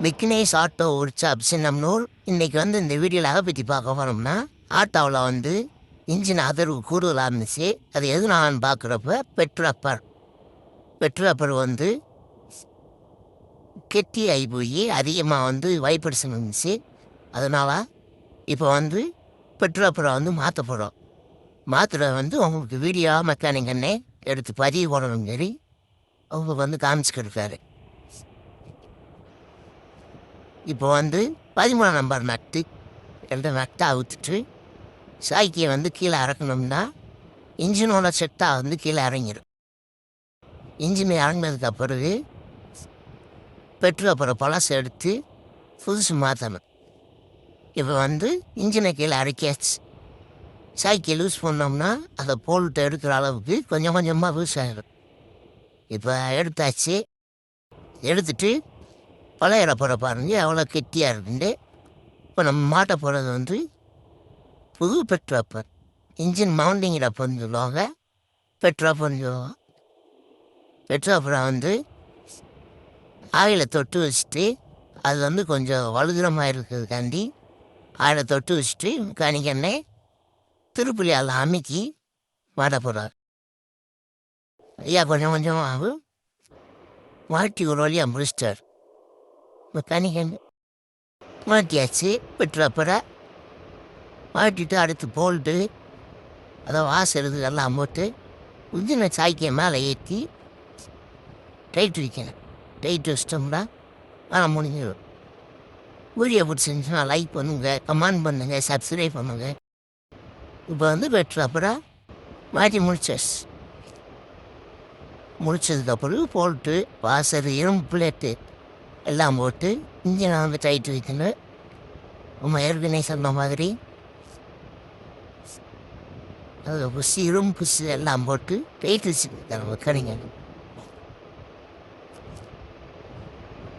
Vignesh auto ஒர்க்ஷாப்ஸ் நம்மளூர் இன்றைக்கி வந்து இந்த வீடியோவில் எதை பற்றி பார்க்க போனோம்னா, ஆட்டோவில் வந்து இன்ஜின் ஆதரவு கூடுதலாக இருந்துச்சு. அது எதுனாலன்னு பார்க்குறப்ப பெட்ரோப்பர் வந்து கெட்டி ஆகி போய் அதிகமாக வந்து வைப்ரேஷன் இருந்துச்சு. அதனால் இப்போ வந்து பெட்ரோப்பரை வந்து மாற்ற போகிறோம். மாற்றுற வந்து உங்களுக்கு வீடியோ மெக்கானிக் அண்ணே எடுத்து பதிவு போடணும் சரி அவங்க வந்து காமிச்சுக்கிருக்காரு. இப்போ வந்து 13 நம்பர் நட்டு 2 நட்டை அவுத்துட்டு சாய்க்கியை வந்து கீழே இறக்கணும்னா இன்ஜினோட செட்டாக வந்து கீழே இறங்கிடும். இன்ஜின் இறங்கினதுக்கு பிறகு பெட்ரோல் பழசை எடுத்து புதுசு மாற்றணும். இப்போ வந்து இன்ஜினை கீழே இறக்கியாச்சு. சாய்க்கியை லூஸ் பண்ணோம்னா அதை போல்ட்டு எடுக்கிற அளவுக்கு கொஞ்சம் கொஞ்சமாக லூஸ் ஆகிடும். இப்போ எடுத்தாச்சு. எடுத்துட்டு பழையிற போகிற பாருங்க எவ்வளோ கெட்டியாக இருக்குண்டு. இப்போ நம்ம மாட்ட போகிறது வந்து புது பெட்ரோப்பர் இன்ஜின் மவுண்டிங் டப்புன்னு சொல்லுவாங்க. பெட்ரோப்பர்னு சொல்லுவாங்க. பெட்ரோப்பரை வந்து ஆயிலை தொட்டு வச்சுட்டு அது வந்து கொஞ்சம் வலுதுரமாக இருக்கிறதுக்காண்டி ஆயிலை தொட்டு வச்சுட்டு கணிக்கண்ணே திருப்புலியால் அமைக்கி மாட்ட போகிறார். ஐயா கொஞ்சம் கொஞ்சமாக மாட்டி ஒரு வழியாக முடிச்சிட்டார். மெக்கானிக்கன் மாட்டியாச்சு. பெட்ரோப்பரை மாட்டிட்டு அடுத்து போல்ட்டு அதை வாசல் எல்லாம் போட்டு இன்ஜினை சாய்க்கிய மேலே ஏற்றி டைட் வைக்கணும். டைட் வச்சிட்டோம்னா ஆனால் முடிஞ்சிடும். வீடியோ பிடிச்சிருந்துச்சுன்னா லைக் பண்ணுங்கள், கமெண்ட் பண்ணுங்கள், சப்ஸ்கிரைப் பண்ணுங்கள். இப்போ வந்து பெட்ரோப்பரை மாட்டி முடிச்சதுக்கப்புறம் போல்ட்டு வாசல் இரும்பு பிளேட்டு எல்லாம் போட்டு இன்ஜினை வந்து டைட் வைக்கணும். நம்ம ஏற்கனவே சொன்ன மாதிரி அது புஷ் இரும்பு புஷ் எல்லாம் போட்டு டைட் வச்சுருக்காங்க கடைங்க.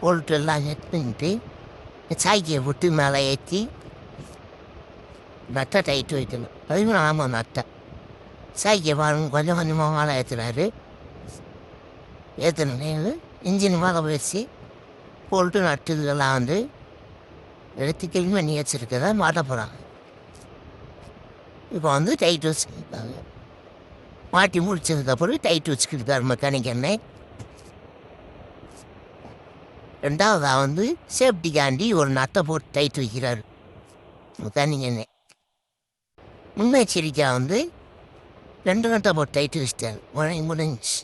போல்ட்டு எல்லாம் செட் பண்ணிட்டு சாய்க்கியை போட்டு மேலே ஏற்றி நட்டை டைட்டு வைக்கணும். 13 நட்டை சாய்க்கியை பாருங்க கொஞ்சம் கொஞ்சமாக மேலே ஏற்றுறாரு. ஏற்றினு இன்ஜின் மேலே வச்சு போல்ட்டு நட்டு இதெல்லாம் வந்து எடுத்து கிளீன் பண்ணி வச்சுருக்கதை மாட்ட போகிறாங்க. இப்போ வந்து டைட் வச்சுக்கிட்டாங்க. மாட்டி முடிச்சதுக்கப்புறம் டைட் வச்சுக்கிட்டார் மெக்கானிக் அண்ணே. ரெண்டாவதாக வந்து சேஃப்டிக்காண்டி ஒரு நட்டை போட்டு டைட் வைக்கிறாரு மெக்கானிக் அண்ணே. முன்னெச்சரிக்கையாக வந்து 2 நட்டை போட்டு டைட் வச்சுட்டார். முடிஞ்சு